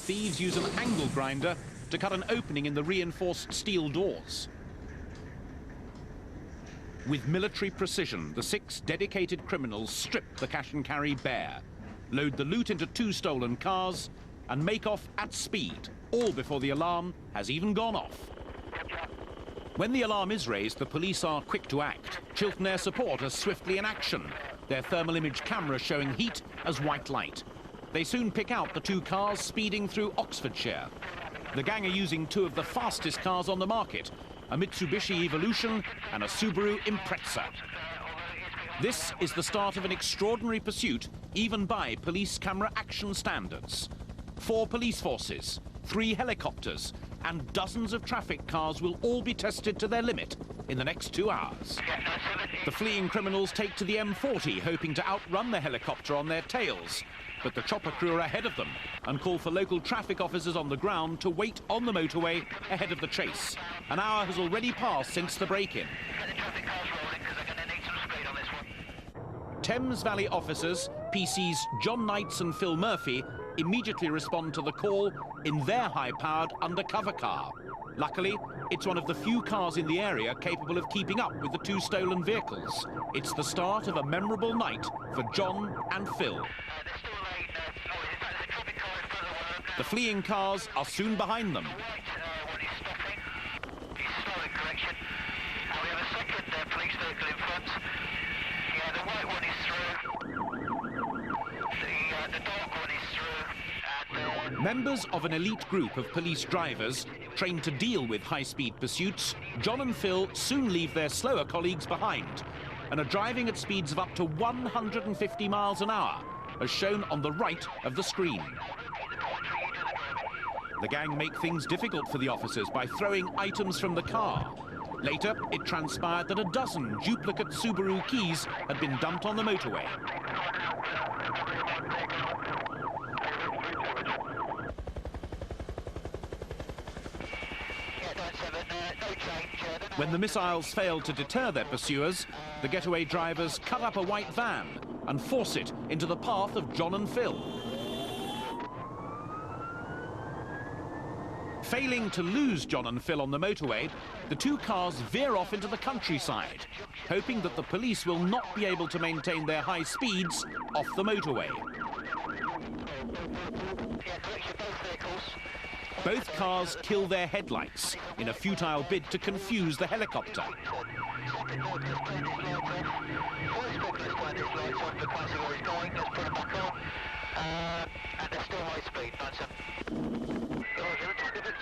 thieves use an angle grinder to cut an opening in the reinforced steel doors. With military precision, the 6 dedicated criminals strip the cash and carry bare, load the loot into 2 stolen cars, and make off at speed, all before the alarm has even gone off. When the alarm is raised, the police are quick to act. Chiltern Air Support are swiftly in action, their thermal image cameras showing heat as white light. They soon pick out the 2 cars speeding through Oxfordshire. The gang are using 2 of the fastest cars on the market, a Mitsubishi Evolution and a Subaru Impreza. This is the start of an extraordinary pursuit, even by police camera action standards. 4 police forces, 3 helicopters, and dozens of traffic cars will all be tested to their limit in the next 2 hours. The fleeing criminals take to the M40, hoping to outrun the helicopter on their tails. But the chopper crew are ahead of them and call for local traffic officers on the ground to wait on the motorway ahead of the chase. An hour has already passed since the break-in. Thames Valley officers, PCs John Knights and Phil Murphy, immediately respond to the call in their high-powered undercover car. Luckily, it's one of the few cars in the area capable of keeping up with the 2 stolen vehicles. It's the start of a memorable night for John and Phil. The fleeing cars are soon behind them. Members of an elite group of police drivers trained to deal with high-speed pursuits, John and Phil soon leave their slower colleagues behind and are driving at speeds of up to 150 miles an hour, as shown on the right of the screen. The gang make things difficult for the officers by throwing items from the car. Later, it transpired that a dozen duplicate Subaru keys had been dumped on the motorway. When the missiles failed to deter their pursuers, the getaway drivers cut up a white van and force it into the path of John and Phil. Failing to lose John and Phil on the motorway, the 2 cars veer off into the countryside, hoping that the police will not be able to maintain their high speeds off the motorway. Both cars kill their headlights in a futile bid to confuse the helicopter.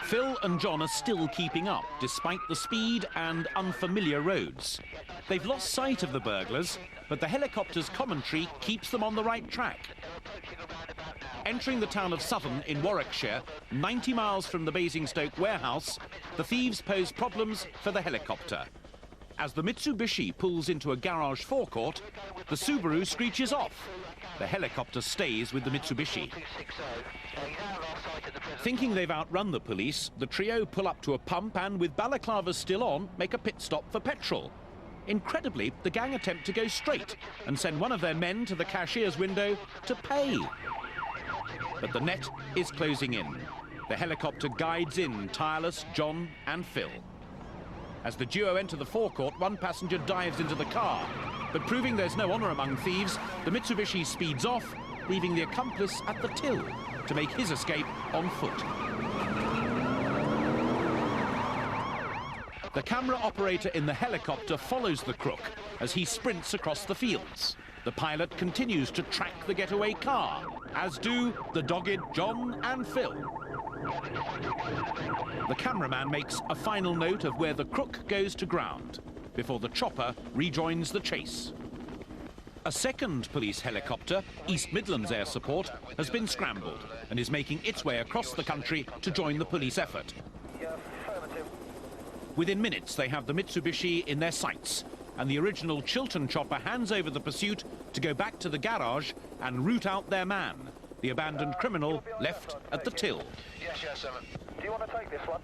Phil and John are still keeping up, despite the speed and unfamiliar roads. They've lost sight of the burglars, but the helicopter's commentary keeps them on the right track. Entering the town of Sutton in Warwickshire, 90 miles from the Basingstoke warehouse, the thieves pose problems for the helicopter. As the Mitsubishi pulls into a garage forecourt, the Subaru screeches off. The helicopter stays with the Mitsubishi. Thinking they've outrun the police, the trio pull up to a pump and, with balaclavas still on, make a pit stop for petrol. Incredibly, the gang attempt to go straight and send one of their men to the cashier's window to pay. But the net is closing in. The helicopter guides in tireless John and Phil. As the duo enter the forecourt, one passenger dives into the car. But proving there's no honor among thieves, the Mitsubishi speeds off, leaving the accomplice at the till to make his escape on foot. The camera operator in the helicopter follows the crook as he sprints across the fields. The pilot continues to track the getaway car, as do the dogged John and Phil. The cameraman makes a final note of where the crook goes to ground before the chopper rejoins the chase. A second police helicopter, East Midlands Air Support, has been scrambled and is making its way across the country to join the police effort. Within minutes, they have the Mitsubishi in their sights, and the original Chiltern chopper hands over the pursuit to go back to the garage and root out their man, the abandoned criminal left at the till. Yes, 7. Do you want to take this one?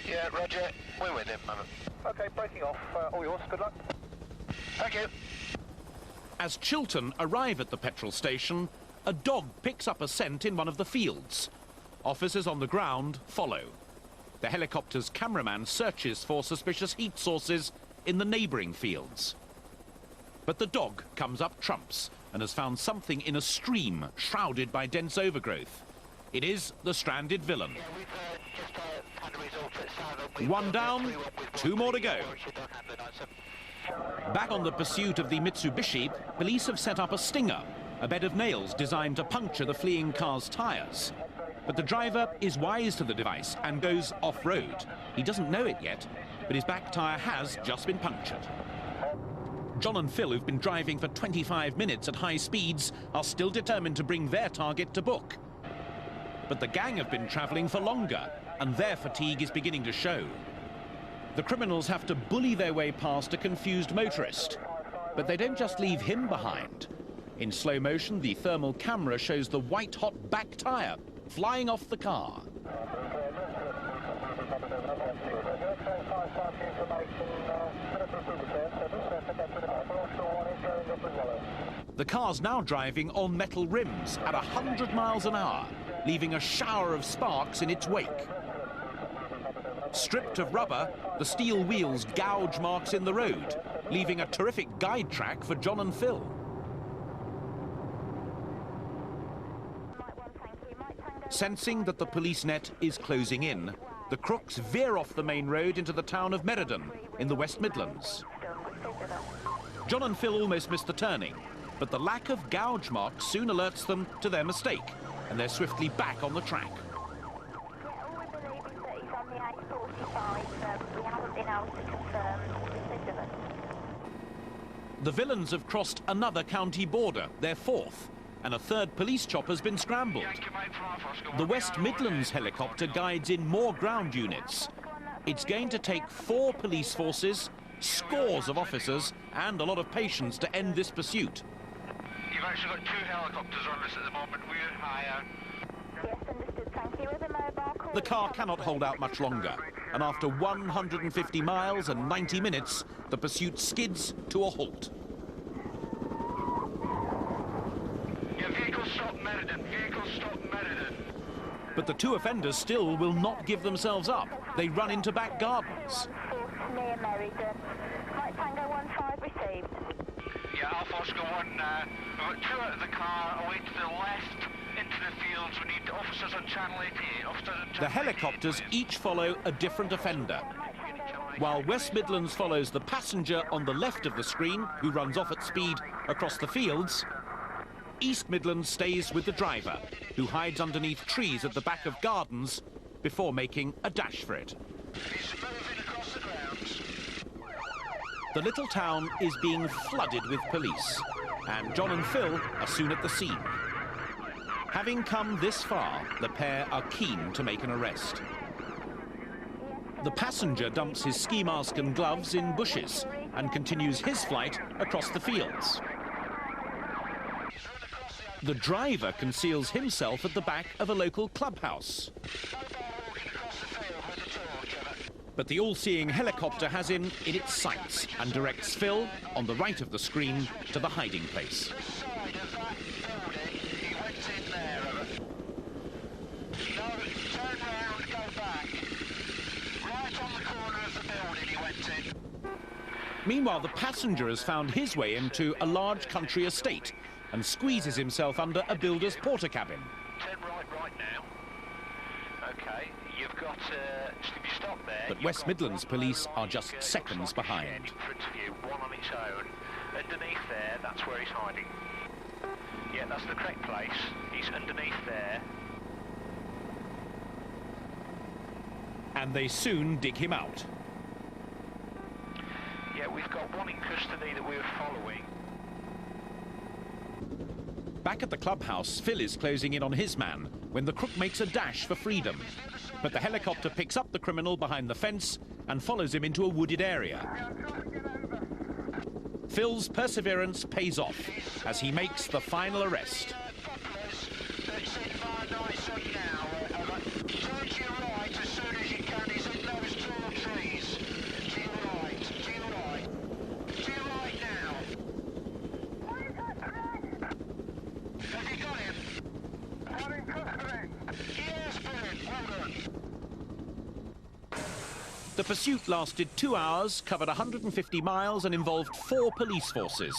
Yeah, roger. We're with him, Mother. OK, breaking off. All yours. Good luck. Thank you. As Chiltern arrive at the petrol station, a dog picks up a scent in one of the fields. Officers on the ground follow. The helicopter's cameraman searches for suspicious heat sources in the neighbouring fields. But the dog comes up trumps and has found something in a stream shrouded by dense overgrowth. It is the stranded villain. One down, two more to go. Back on the pursuit of the Mitsubishi, police have set up a stinger, a bed of nails designed to puncture the fleeing car's tyres. But the driver is wise to the device and goes off-road. He doesn't know it yet, but his back tyre has just been punctured. John and Phil, who've been driving for 25 minutes at high speeds, are still determined to bring their target to book. But the gang have been travelling for longer, and their fatigue is beginning to show. The criminals have to bully their way past a confused motorist. But they don't just leave him behind. In slow motion, the thermal camera shows the white-hot back tyre flying off the car. The car's now driving on metal rims at 100 miles an hour, leaving a shower of sparks in its wake. Stripped of rubber, the steel wheels gouge marks in the road, leaving a terrific guide track for John and Phil. Sensing that the police net is closing in, the crooks veer off the main road into the town of Meriden in the West Midlands. John and Phil almost missed the turning, but the lack of gouge marks soon alerts them to their mistake, and they're swiftly back on the track. The villains have crossed another county border, their fourth, and a third police chopper's been scrambled. The West Midlands helicopter guides in more ground units. It's going to take 4 police forces, scores of officers, and a lot of patience to end this pursuit. You've actually got 2 helicopters on us at the moment. We're higher. Yes, understood. Thank you. With a mobile call. The car cannot hold out much longer, and after 150 miles and 90 minutes, the pursuit skids to a halt. Yeah, vehicle stop Meriden. Vehicle stop Meriden. But the 2 offenders still will not give themselves up. They run into back gardens. Near Meriden. Right, Tango 15 received. Yeah, Alpha Oscar 1, we've got 2 out of the car, away to the left, into the fields. We need officers on channel 88. Officers on channel The helicopters 88. each follow a different offender. While West Midlands follows the passenger on the left of the screen, who runs off at speed across the fields, East Midlands stays with the driver, who hides underneath trees at the back of gardens before making a dash for it. He's moving across the grounds. The little town is being flooded with police, and John and Phil are soon at the scene. Having come this far, the pair are keen to make an arrest. The passenger dumps his ski mask and gloves in bushes and continues his flight across the fields. The driver conceals himself at the back of a local clubhouse. But the all-seeing helicopter has him in its sights and directs Phil, on the right of the screen, to the hiding place. Meanwhile, the passenger has found his way into a large country estate and squeezes himself under a builder's porter cabin. Turn right now. Okay, you've got, if you stop there... But West Midlands police are just seconds behind. In front of you, one on its own. Underneath there, that's where he's hiding. Yeah, that's the correct place. He's underneath there. And they soon dig him out. Yeah, we've got one in custody that we were following. Back at the clubhouse, Phil is closing in on his man when the crook makes a dash for freedom. But the helicopter picks up the criminal behind the fence and follows him into a wooded area. Phil's perseverance pays off as he makes the final arrest. Yes, The pursuit lasted 2 hours, covered 150 miles and involved 4 police forces.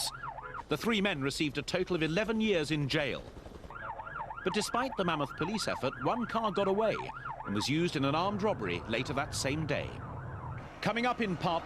The 3 men received a total of 11 years in jail. But despite the mammoth police effort, 1 car got away and was used in an armed robbery later that same day. Coming up in part